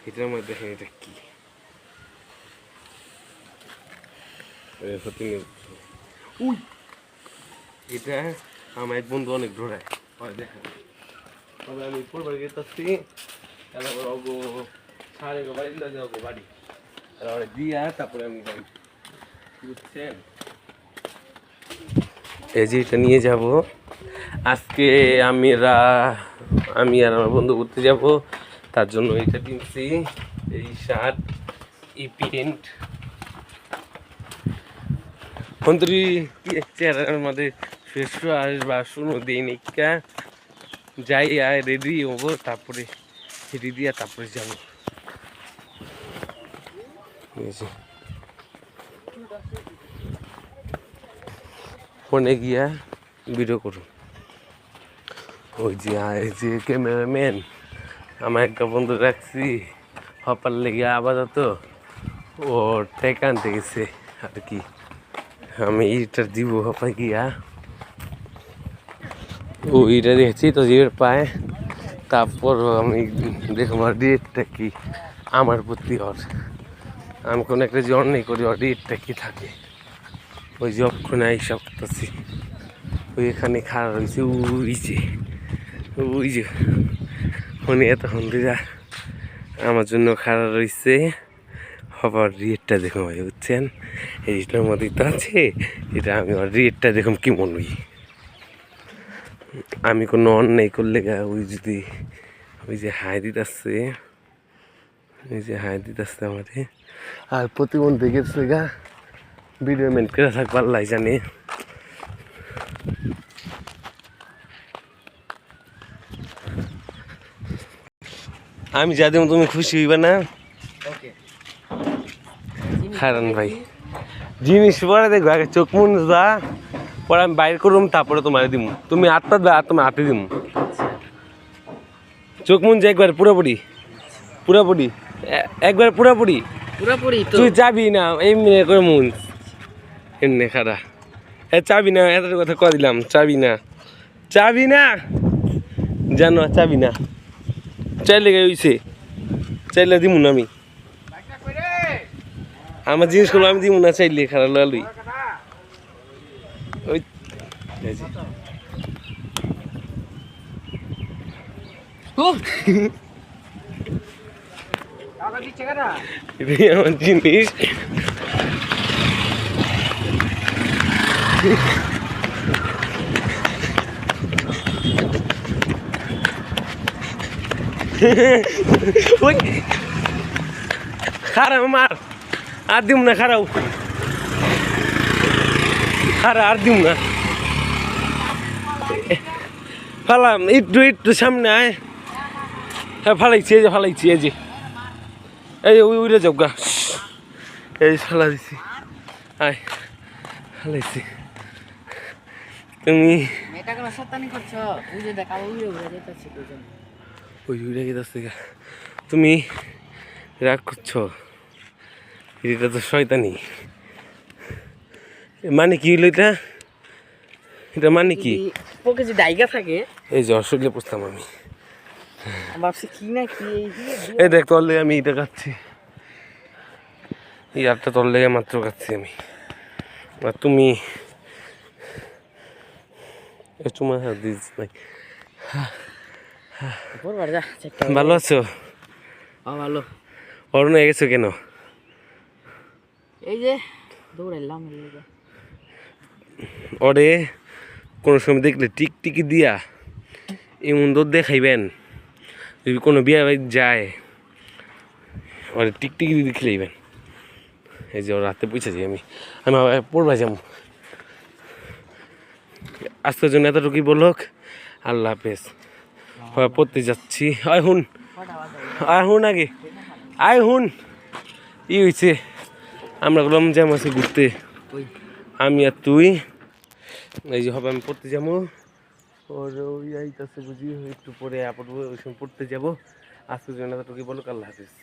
এটার মধ্যে দেখেন এটা কি এটা আমার এক বন্ধু অনেক ধরায় দেখেন তবে আমি পড়বার গেছি সাড়ে বাড়ি যাবো বাড়ি দিয়া তারপরে আমি যাই বুঝছেন এই যে এটা নিয়ে যাব আজকে আমি আর আমার বন্ধু ঘুরতে যাব তার জন্য এটা কিনছি এই শার্ট এই প্যান্ট মন্ত্রী চেহারার মধ্যে শেষ আসবা শুনো দিই নিকা যাই আর রেডি হবো তারপরে রেডি দিয়া তারপরে যাবো ফোনে গিয়া ভিডিও করুন ওই যে ক্যামেরাম্যান আমার একটা বন্ধু রাখছি হপার লেগে আপাতত ও টেকা আনতে গেছে আর কি আমি ইটা দিব হপা গিয়া ও ইটা দেখছি তো যে পায় তারপর আমি দেখো আমার রেটটা কি আমার প্রতি ওর আমি কোনো একটা যে অন্যায় করি ওর রেটটা কি থাকে ওই যে অক্ষণে আইসা করতেছি ওই এখানে খাড়া রয়েছে ওই যে উনি এতক্ষণ দিদা আমার জন্য খাড়া রয়েছে হবার রেটটা দেখুন ভাই বুঝছেন এইটার মধ্যে তো আছে এটা আমি ওর রেটটা দেখুন কি মনে হই আমি কোনো অন্যায় করলে ওই যদি ওই যে হাই দিতেছে আমাদের আর প্রতিবন্ধী গেছে গা ভিডিও মেন্ট করে থাকবার লাই জানি আমি যা দেব তুমি খুশি হইবা না হারান ভাই জিনিস পরে দেখবো আগে চোখ মন যা পরে আমি বাইর করুম তারপরে তোমার দিম তুমি আটটা তোমার হাতে দিম চোখ মন যে একবার পুরোপুরি একবার পুরোপুরি তুই যাবি না এমনি করে মন এমনি খারা চাবি না এত কথা কয়ে দিলাম চাবি না জানো চাবি না চাইলে হইছে চাইলে দিমু না আমি আমার জিনিসগুলো আমি দিমু না চাইলে খারাপ লালুই ওই আমার জিনিস খারাপ আমার আর দিম না খারাপ আর দিম না ফালাম একটু সামনে আয় হ্যাঁ ফালাইছি এই যে উড়ে যাও গা এই ফালা দিছি আয় ফালাইছি তুমি উড়ে গেছে তুমি রাগ করছো এটা তো শয়তানি মানে কি হইলো এটা মানে কি যে ডাইগা থাকে এই যে অসুবিধা বুঝতাম আমি ভাবছি কি না কি এই দেখ তোর লেগে আমি এটা খাচ্ছি এই আটটা তোর লেগে মাত্র খাচ্ছি আমি আর তুমি তোমার হাত দিস নাই ভালো আছো ভালো অরুণ হয়ে গেছো কেন এই যে দৌড়াইলাম ওরে কোনো সময় দেখলে টিকটিকি দিয়া এমন দৌড় দেখাইবেন যদি কোনো বিয়ে বাড়ি যায় ওরে টিকটিকি দিয়ে খেলাইবেন এই যে ওর রাতে বুঝেছি আমি পড়বা যাবো আজকের জন্য এতটুকুই বলুক আল্লাহ হাফেজ পড়তে যাচ্ছি আয় হুন আগে ই হয়েছে আমরা গেলাম যেমন আছে ঘুরতে আমি আর তুই এই যে হবে আমি পড়তে যাবো ওর ওই আইতাছে বুঝি একটু পরে ওই সময় পড়তে যাবো আজকের জন্য এতটুকুই বলুক আল্লাহ হাফেজ